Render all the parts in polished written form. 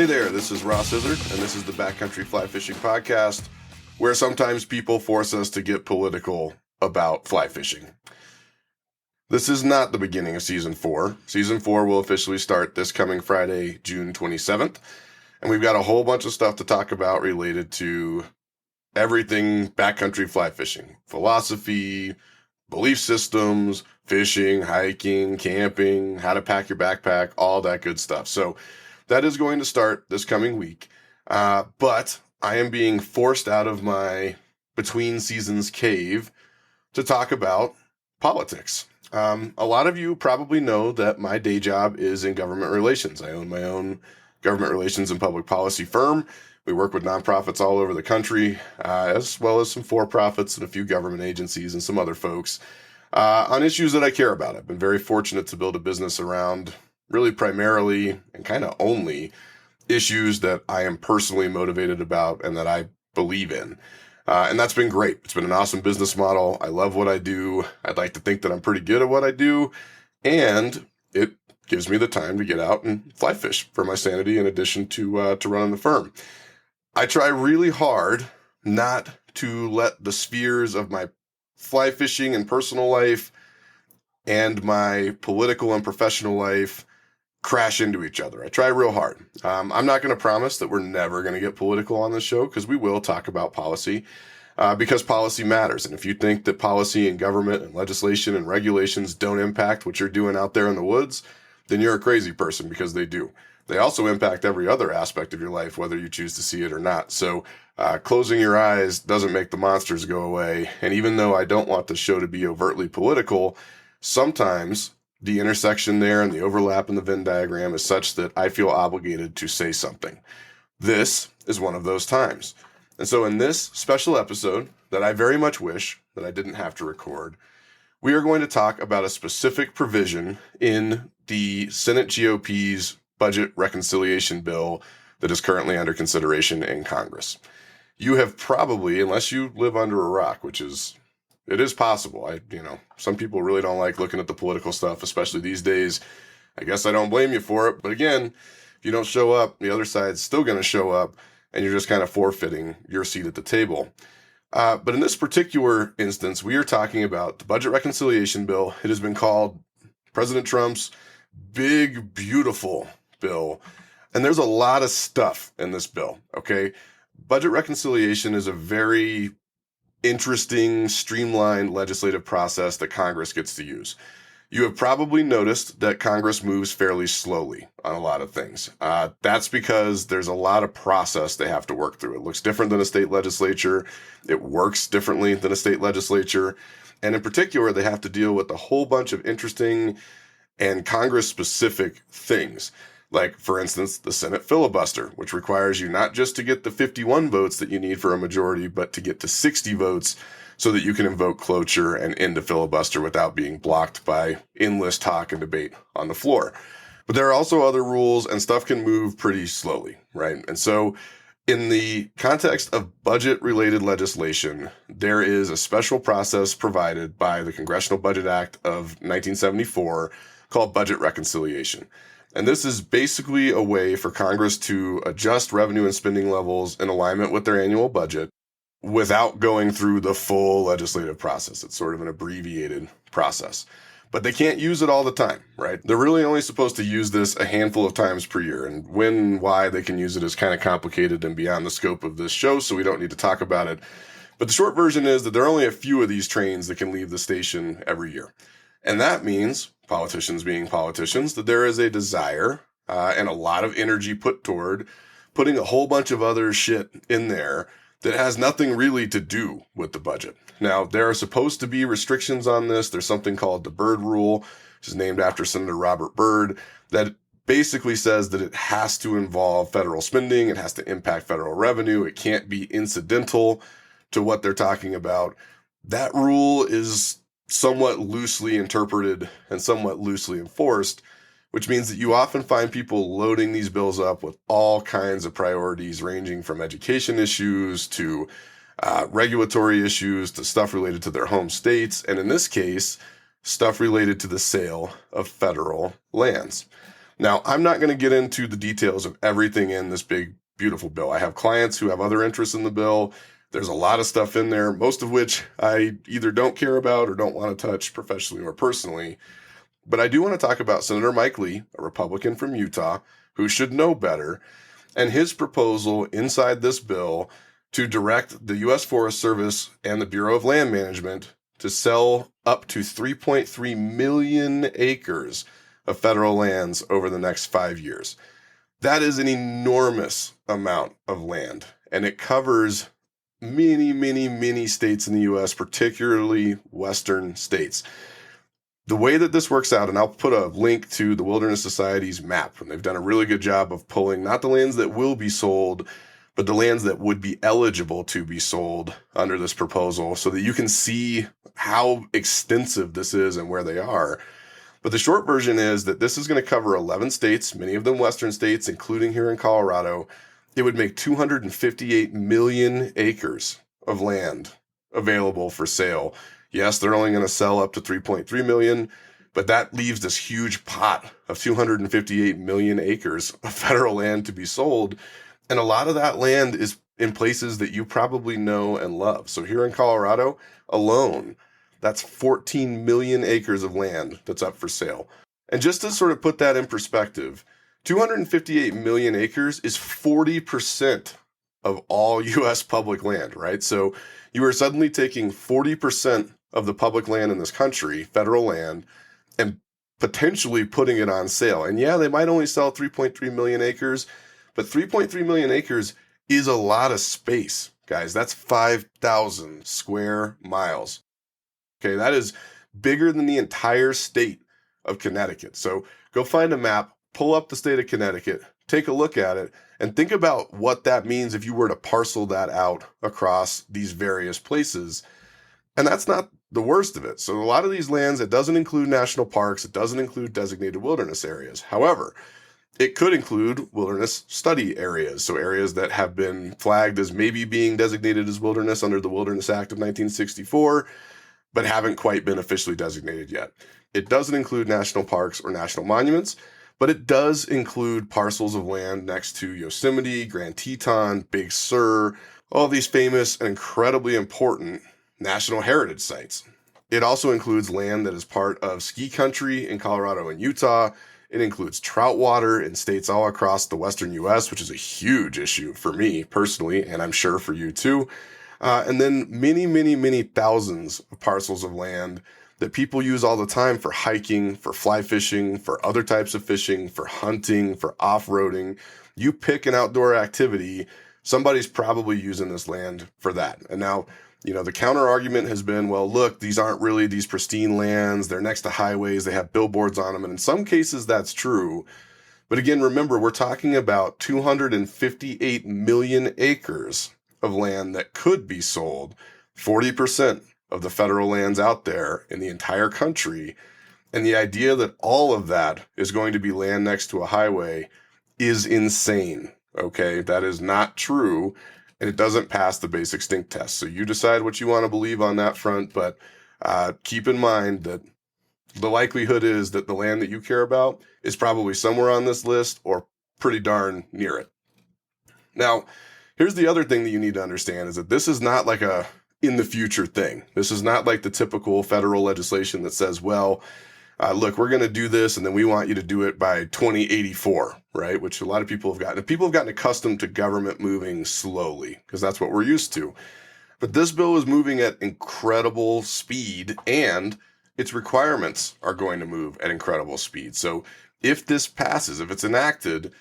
there, this is Ross Izzard, and this is the Backcountry Fly Fishing Podcast, where sometimes people force us to get political about fly fishing. This is not the beginning of Season 4. Season 4 will officially start this coming Friday, June 27th, and we've got a whole bunch of stuff to talk about related to everything backcountry fly fishing. Philosophy, belief systems, fishing, hiking, camping, how to pack your backpack, all that good stuff. So that is going to start this coming week, but I am being forced out of my between seasons cave to talk about politics. A lot of you probably know that my day job is in government relations. I own my own government relations and public policy firm. We work with nonprofits all over the country, as well as some for-profits and a few government agencies and some other folks on issues that I care about. I've been very fortunate to build a business around really primarily and kind of only issues that I am personally motivated about and that I believe in. And that's been great. It's been an awesome business model. I love what I do. I'd like to think that I'm pretty good at what I do. And it gives me the time to get out and fly fish for my sanity in addition to running the firm. I try really hard not to let the spheres of my fly fishing and personal life and my political and professional life crash into each other. I try real hard. I'm not going to promise that we're never going to get political on this show, because we will talk about policy, because policy matters. And if you think that policy and government and legislation and regulations don't impact what you're doing out there in the woods, then you're a crazy person, because they do. They also impact every other aspect of your life, whether you choose to see it or not. So closing your eyes doesn't make the monsters go away. And even though I don't want the show to be overtly political, sometimes the intersection there and the overlap in the Venn diagram is such that I feel obligated to say something. This is one of those times. And so in this special episode that I very much wish that I didn't have to record, we are going to talk about a specific provision in the Senate GOP's budget reconciliation bill that is currently under consideration in Congress. You have probably, unless you live under a rock, which is it is possible. Some people really don't like looking at the political stuff, especially these days. I guess I don't blame you for it. But again, if you don't show up, the other side's still going to show up, and you're just kind of forfeiting your seat at the table. But in this particular instance, we are talking about the budget reconciliation bill. It has been called President Trump's big, beautiful bill. And there's a lot of stuff in this bill, okay? Budget reconciliation is a very interesting, streamlined legislative process that Congress gets to use. You have probably noticed that Congress moves fairly slowly on a lot of things. That's because there's a lot of process they have to work through. It looks different than a state legislature. It works differently than a state legislature. And in particular, they have to deal with a whole bunch of interesting and Congress-specific things. Like, for instance, the Senate filibuster, which requires you not just to get the 51 votes that you need for a majority, but to get to 60 votes so that you can invoke cloture and end a filibuster without being blocked by endless talk and debate on the floor. But there are also other rules, and stuff can move pretty slowly, right? And so in the context of budget-related legislation, there is a special process provided by the Congressional Budget Act of 1974 called budget reconciliation. And this is basically a way for Congress to adjust revenue and spending levels in alignment with their annual budget without going through the full legislative process. It's sort of an abbreviated process. But they can't use it all the time, right? They're really only supposed to use this a handful of times per year. And when and why they can use it is kind of complicated and beyond the scope of this show, so we don't need to talk about it. But the short version is that there are only a few of these trains that can leave the station every year. And that means, politicians being politicians, that there is a desire and a lot of energy put toward putting a whole bunch of other shit in there that has nothing really to do with the budget. Now, there are supposed to be restrictions on this. There's something called the Byrd Rule, which is named after Senator Robert Byrd, that basically says that it has to involve federal spending. It has to impact federal revenue. It can't be incidental to what they're talking about. That rule is somewhat loosely interpreted and somewhat loosely enforced, which means that you often find people loading these bills up with all kinds of priorities, ranging from education issues to regulatory issues to stuff related to their home states, and in this case, stuff related to the sale of federal lands. Now, I'm not going to get into the details of everything in this big, beautiful bill. I have clients who have other interests in the bill. There's a lot of stuff in there, most of which I either don't care about or don't want to touch professionally or personally. But I do want to talk about Senator Mike Lee, a Republican from Utah, who should know better, and his proposal inside this bill to direct the U.S. Forest Service and the Bureau of Land Management to sell up to 3.3 million acres of federal lands over the next 5 years. That is an enormous amount of land, and it covers many, many, many states in the U.S., particularly western states. The way that this works out, and I'll put a link to the Wilderness Society's map, and they've done a really good job of pulling not the lands that will be sold, but the lands that would be eligible to be sold under this proposal so that you can see how extensive this is and where they are. But the short version is that this is going to cover 11 states, many of them western states, including here in Colorado. It would make 258 million acres of land available for sale. Yes, they're only going to sell up to 3.3 million, but that leaves this huge pot of 258 million acres of federal land to be sold. And a lot of that land is in places that you probably know and love. So here in Colorado alone, that's 14 million acres of land that's up for sale. And just to sort of put that in perspective, 258 million acres is 40% of all U.S. public land, right? So you are suddenly taking 40% of the public land in this country, federal land, and potentially putting it on sale. And yeah, they might only sell 3.3 million acres, but 3.3 million acres is a lot of space, guys. That's 5,000 square miles. Okay, that is bigger than the entire state of Connecticut. So go find a map, pull up the state of Connecticut, take a look at it, and think about what that means if you were to parcel that out across these various places. And that's not the worst of it. So a lot of these lands, it doesn't include national parks, it doesn't include designated wilderness areas. However, it could include wilderness study areas, so areas that have been flagged as maybe being designated as wilderness under the Wilderness Act of 1964, but haven't quite been officially designated yet. It doesn't include national parks or national monuments, but it does include parcels of land next to Yosemite, Grand Teton, Big Sur, all these famous and incredibly important national heritage sites. It also includes land that is part of ski country in Colorado and Utah. It includes trout water in states all across the western U.S., which is a huge issue for me personally, and I'm sure for you too. And then many, many, many thousands of parcels of land that people use all the time for hiking, for fly fishing, for other types of fishing, for hunting, for off-roading. You pick an outdoor activity, somebody's probably using this land for that. And now, the counter argument has been, well, look, these aren't really these pristine lands. They're next to highways. They have billboards on them. And in some cases, that's true. But again, remember, we're talking about 258 million acres of land that could be sold, 40% of the federal lands out there in the entire country. And the idea that all of that is going to be land next to a highway is insane. Okay, that is not true. And it doesn't pass the basic stink test. So you decide what you want to believe on that front, but keep in mind that the likelihood is that the land that you care about is probably somewhere on this list or pretty darn near it. Now, here's the other thing that you need to understand is that this is not like a in the future thing. This is not like the typical federal legislation that says, well, look, we're going to do this and then we want you to do it by 2084, right? Which a lot of people have gotten. People have gotten accustomed to government moving slowly because that's what we're used to. But this bill is moving at incredible speed and its requirements are going to move at incredible speed. So if this passes, if it's enacted,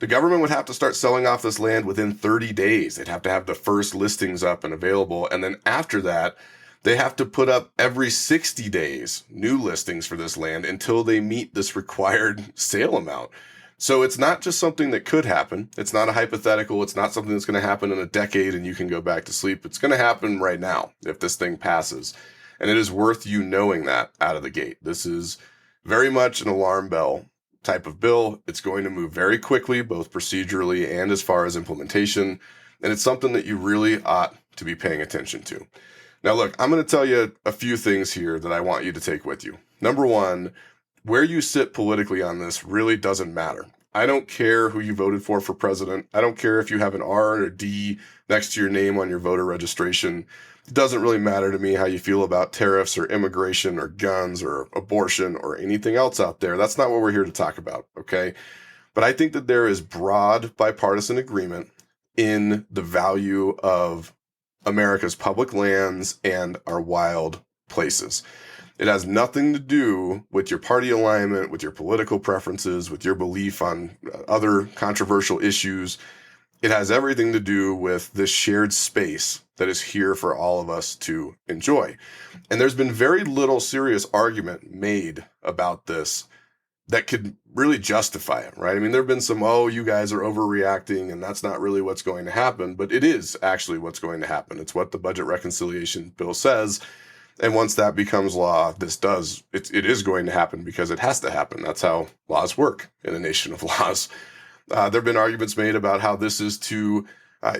the government would have to start selling off this land within 30 days. They'd have to have the first listings up and available. And then after that, they have to put up every 60 days new listings for this land until they meet this required sale amount. So it's not just something that could happen. It's not a hypothetical. It's not something that's going to happen in a decade and you can go back to sleep. It's going to happen right now if this thing passes. And it is worth you knowing that out of the gate. This is very much an alarm bell type of bill. It's going to move very quickly, both procedurally and as far as implementation. And it's something that you really ought to be paying attention to. Now, look, I'm going to tell you a few things here that I want you to take with you. Number one, where you sit politically on this really doesn't matter. I don't care who you voted for president. I don't care if you have an R or a D next to your name on your voter registration. It doesn't really matter to me how you feel about tariffs or immigration or guns or abortion or anything else out there. That's not what we're here to talk about, okay? But I think that there is broad bipartisan agreement in the value of America's public lands and our wild places. It has nothing to do with your party alignment, with your political preferences, with your belief on other controversial issues. It has everything to do with this shared space that is here for all of us to enjoy. And there's been very little serious argument made about this that could really justify it, right? I mean, there have been some, you guys are overreacting and that's not really what's going to happen, but it is actually what's going to happen. It's what the budget reconciliation bill says. And once that becomes law, it is going to happen because it has to happen. That's how laws work in a nation of laws. There have been arguments made about how this is to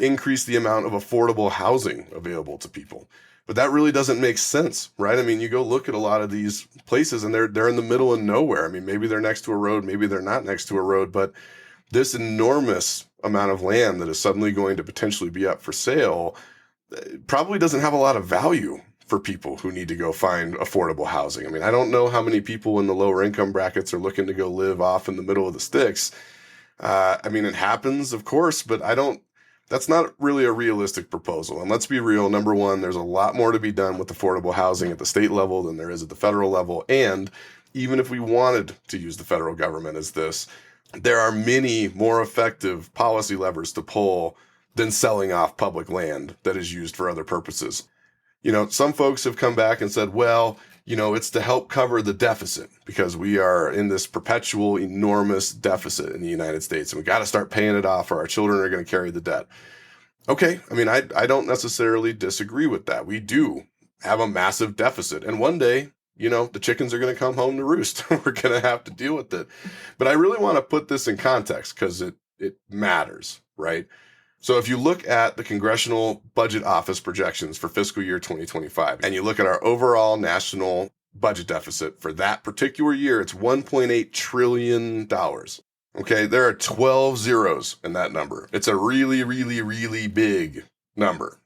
increase the amount of affordable housing available to people. But that really doesn't make sense, right? I mean, you go look at a lot of these places and they're in the middle of nowhere. I mean, maybe they're next to a road, maybe they're not next to a road, but this enormous amount of land that is suddenly going to potentially be up for sale probably doesn't have a lot of value for people who need to go find affordable housing. I mean, I don't know how many people in the lower income brackets are looking to go live off in the middle of the sticks. I mean, it happens, of course, but that's not really a realistic proposal. And let's be real. Number one, there's a lot more to be done with affordable housing at the state level than there is at the federal level. And even if we wanted to use the federal government as this, there are many more effective policy levers to pull than selling off public land that is used for other purposes. Some folks have come back and said, well, it's to help cover the deficit because we are in this perpetual enormous deficit in the United States and we got to start paying it off or our children are going to carry the debt. Okay. I mean, I don't necessarily disagree with that. We do have a massive deficit and one day, the chickens are going to come home to roost. We're going to have to deal with it. But I really want to put this in context because it matters, right? So if you look at the Congressional Budget Office projections for fiscal year 2025, and you look at our overall national budget deficit for that particular year, it's $1.8 trillion. Okay, there are 12 zeros in that number. It's a really, really, really big number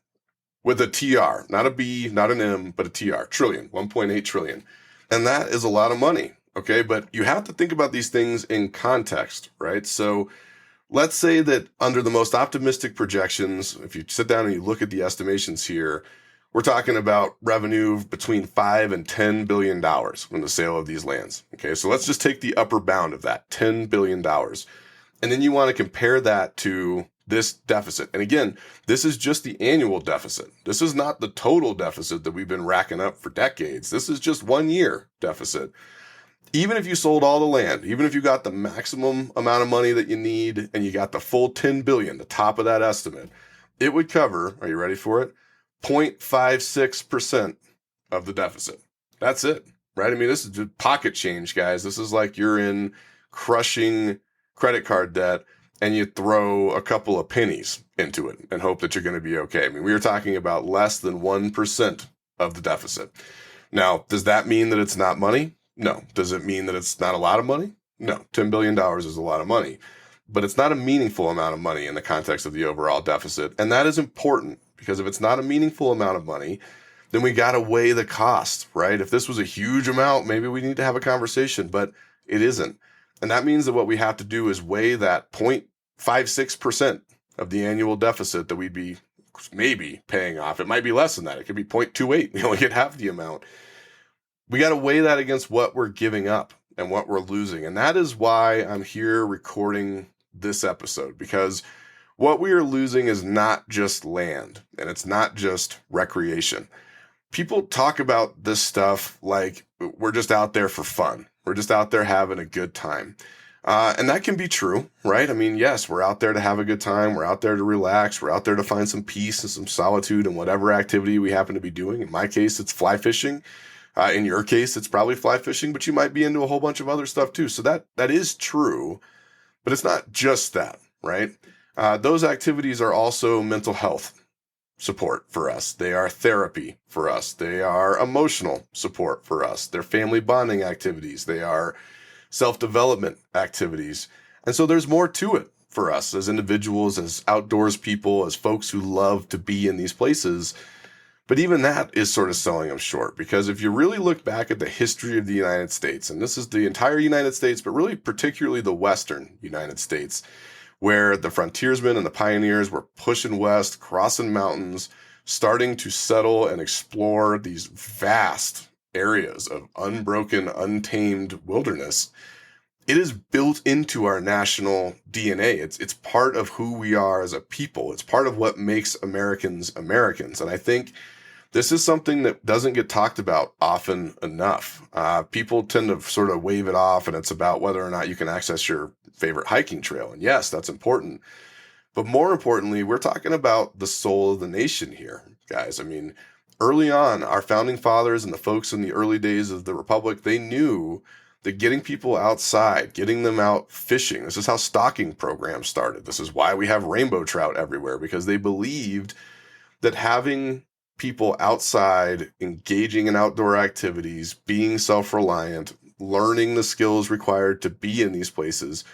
with a TR, not a B, not an M, but a TR, trillion, 1.8 trillion. And that is a lot of money, okay? But you have to think about these things in context, right? So let's say that under the most optimistic projections, if you sit down and you look at the estimations here, we're talking about revenue between $5 and $10 billion from the sale of these lands. Okay, so let's just take the upper bound of that, $10 billion. And then you want to compare that to this deficit. And again, this is just the annual deficit. This is not the total deficit that we've been racking up for decades. This is just 1 year deficit. Even if you sold all the land, even if you got the maximum amount of money that you need and you got the full 10 billion, the top of that estimate, it would cover, are you ready for it? 0.56% of the deficit. That's it, right? I mean, this is just pocket change, guys. This is like you're in crushing credit card debt and you throw a couple of pennies into it and hope that you're going to be okay. I mean, we are talking about less than 1% of the deficit. Now, does that mean that it's not money? No. Does it mean that it's not a lot of money? No. $10 billion is a lot of money, but it's not a meaningful amount of money in the context of the overall deficit. And that is important because if it's not a meaningful amount of money, then we got to weigh the cost, right? If this was a huge amount, maybe we need to have a conversation, but it isn't. And that means that what we have to do is weigh that 0.56% of the annual deficit that we'd be maybe paying off. It might be less than that. It could be 0.28. You only get half the amount. We got to weigh that against what we're giving up and what we're losing. And that is why I'm here recording this episode, because what we are losing is not just land and it's not just recreation. People talk about this stuff like we're just out there for fun. We're just out there having a good time. And that can be true, right? I mean, yes, we're out there to have a good time. We're out there to relax. We're out there to find some peace and some solitude in whatever activity we happen to be doing. In my case, it's fly fishing. In your case, it's probably fly fishing, but you might be into a whole bunch of other stuff too. So that is true, but it's not just that, right? Those activities are also mental health. support for us. They are therapy for us. They are emotional support for us. They're family bonding activities. They are self-development activities. And so there's more to it for us as individuals, as outdoors people, as folks who love to be in these places. But even that is sort of selling them short, because if you really look back at the history of the United States, and this is the entire United States, but really particularly the Western United States, where the frontiersmen and the pioneers were pushing west, crossing mountains, starting to settle and explore these vast areas of unbroken, untamed wilderness. It is built into our national DNA. It's part of who we are as a people. It's part of what makes Americans Americans. And I think this is something that doesn't get talked about often enough. People tend to sort of wave it off, and it's about whether or not you can access your favorite hiking trail. And yes, that's important. But more importantly, we're talking about the soul of the nation here, guys. I mean, early on, our founding fathers and the folks in the early days of the Republic, they knew that getting people outside, getting them out fishing, this is how stocking programs started. This is why we have rainbow trout everywhere, because they believed that having people outside, engaging in outdoor activities, being self-reliant, learning the skills required to be in these places,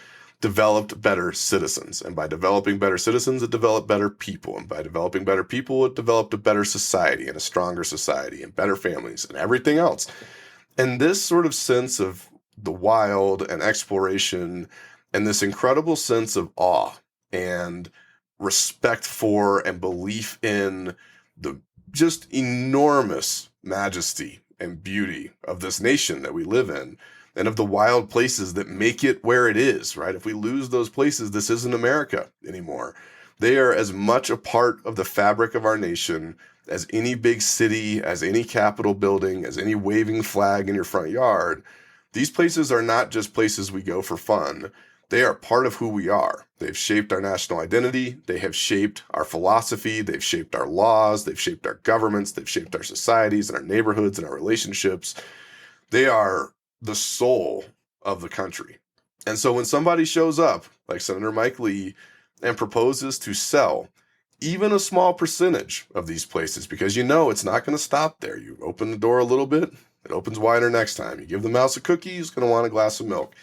developed better citizens. And by developing better citizens, it developed better people. And by developing better people, it developed a better society and a stronger society and better families and everything else. And this sort of sense of the wild and exploration and this incredible sense of awe and respect for and belief in the just enormous majesty and beauty of this nation that we live in, and of the wild places that make it where it is, right? If we lose those places, this isn't America anymore. They are as much a part of the fabric of our nation as any big city, as any Capitol building, as any waving flag in your front yard. These places are not just places we go for fun. They are part of who we are. They've shaped our national identity. They have shaped our philosophy. They've shaped our laws. They've shaped our governments. They've shaped our societies and our neighborhoods and our relationships. They are the soul of the country. And so when somebody shows up, like Senator Mike Lee, and proposes to sell even a small percentage of these places, because you know it's not going to stop there. You open the door a little bit, it opens wider next time. You give the mouse a cookie, he's going to want a glass of milk.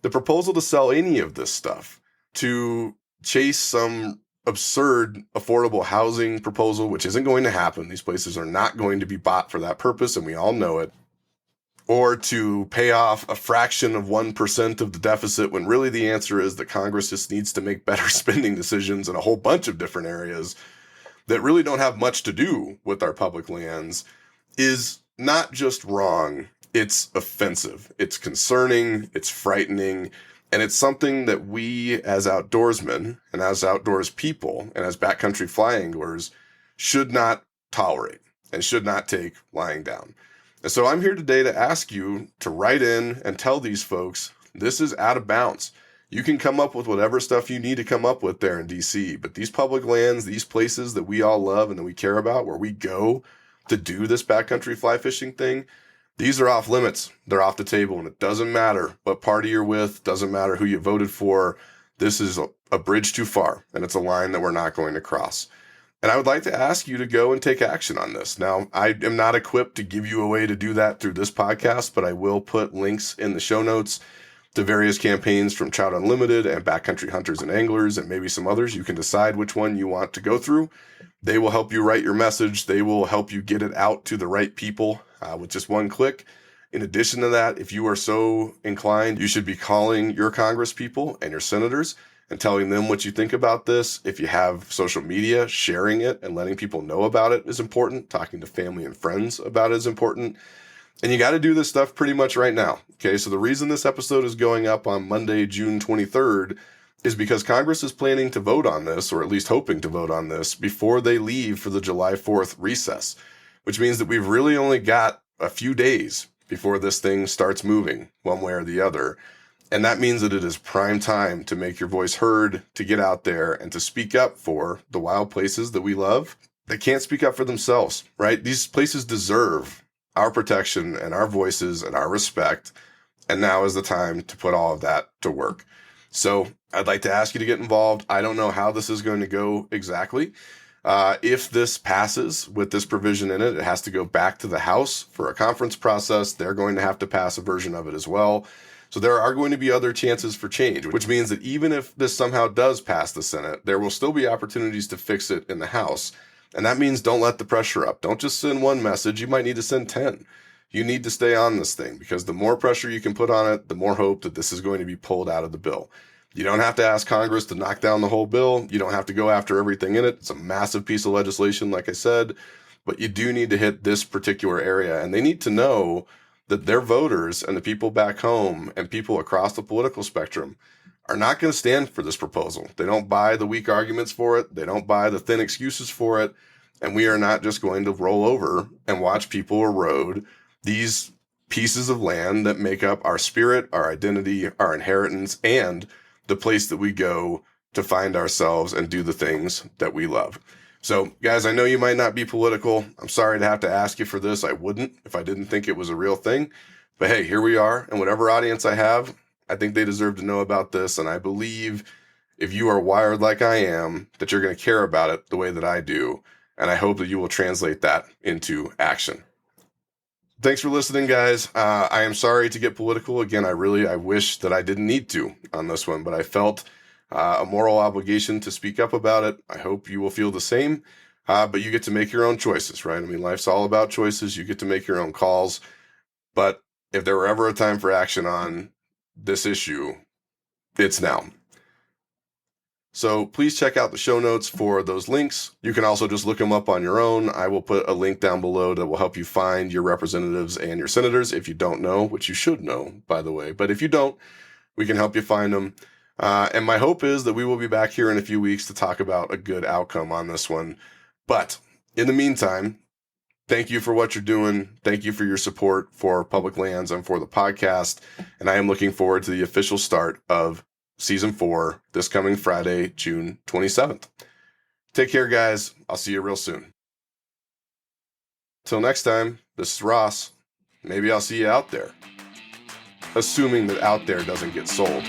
The proposal to sell any of this stuff, to chase some absurd affordable housing proposal, which isn't going to happen. These places are not going to be bought for that purpose, and we all know it. Or to pay off a fraction of 1% of the deficit, when really the answer is that Congress just needs to make better spending decisions in a whole bunch of different areas that really don't have much to do with our public lands, is not just wrong, it's offensive. It's concerning, it's frightening, and it's something that we as outdoorsmen and as outdoors people and as backcountry fly anglers should not tolerate and should not take lying down. And so I'm here today to ask you to write in and tell these folks this is out of bounds. You can come up with whatever stuff you need to come up with there in DC, but these public lands, these places that we all love and that we care about, where we go to do this backcountry fly fishing thing, these are off limits. They're off the table, and it doesn't matter what party you're with, doesn't matter who you voted for. This is a bridge too far, and it's a line that we're not going to cross. And I would like to ask you to go and take action on this. Now, I am not equipped to give you a way to do that through this podcast, but I will put links in the show notes to various campaigns from Trout Unlimited and Backcountry Hunters and Anglers and maybe some others. You can decide which one you want to go through. They will help you write your message. They will help you get it out to the right people with just one click. In addition to that, if you are so inclined, you should be calling your Congress people and your senators and telling them what you think about this. If you have social media, sharing it and letting people know about it is important. Talking to family and friends about it is important. And you got to do this stuff pretty much right now. Okay, so the reason this episode is going up on Monday, June 23rd, is because Congress is planning to vote on this, or at least hoping to vote on this, before they leave for the July 4th recess, which means that we've really only got a few days before this thing starts moving one way or the other. And that means that it is prime time to make your voice heard, to get out there and to speak up for the wild places that we love. They can't speak up for themselves, right? These places deserve our protection and our voices and our respect. And now is the time to put all of that to work. So I'd like to ask you to get involved. I don't know how this is going to go exactly. If this passes with this provision in it, it has to go back to the House for a conference process. They're going to have to pass a version of it as well. So there are going to be other chances for change, which means that even if this somehow does pass the Senate, there will still be opportunities to fix it in the House. And that means don't let the pressure up. Don't just send one message. You might need to send 10. You need to stay on this thing, because the more pressure you can put on it, the more hope that this is going to be pulled out of the bill. You don't have to ask Congress to knock down the whole bill. You don't have to go after everything in it. It's a massive piece of legislation, like I said, but you do need to hit this particular area. And they need to know that their voters and the people back home and people across the political spectrum are not going to stand for this proposal. They don't buy the weak arguments for it. They don't buy the thin excuses for it. And we are not just going to roll over and watch people erode these pieces of land that make up our spirit, our identity, our inheritance, and the place that we go to find ourselves and do the things that we love. So, guys, I know you might not be political. I'm sorry to have to ask you for this. I wouldn't if I didn't think it was a real thing. But hey, here we are. And whatever audience I have, I think they deserve to know about this. And I believe if you are wired like I am, that you're going to care about it the way that I do. And I hope that you will translate that into action. Thanks for listening, guys. I am sorry to get political. Again, I wish that I didn't need to on this one, but I felt a moral obligation to speak up about it. I hope you will feel the same, but you get to make your own choices, right? I mean, life's all about choices. You get to make your own calls. But if there were ever a time for action on this issue, it's now. So please check out the show notes for those links. You can also just look them up on your own. I will put a link down below that will help you find your representatives and your senators if you don't know, which you should know, by the way. But if you don't, we can help you find them. And my hope is that we will be back here in a few weeks to talk about a good outcome on this one. But in the meantime, thank you for what you're doing. Thank you for your support for Public Lands and for the podcast. And I am looking forward to the official start of Season 4 this coming Friday, June 27th. Take care, guys. I'll see you real soon. Till next time, this is Ross. Maybe I'll see you out there. Assuming that out there doesn't get sold.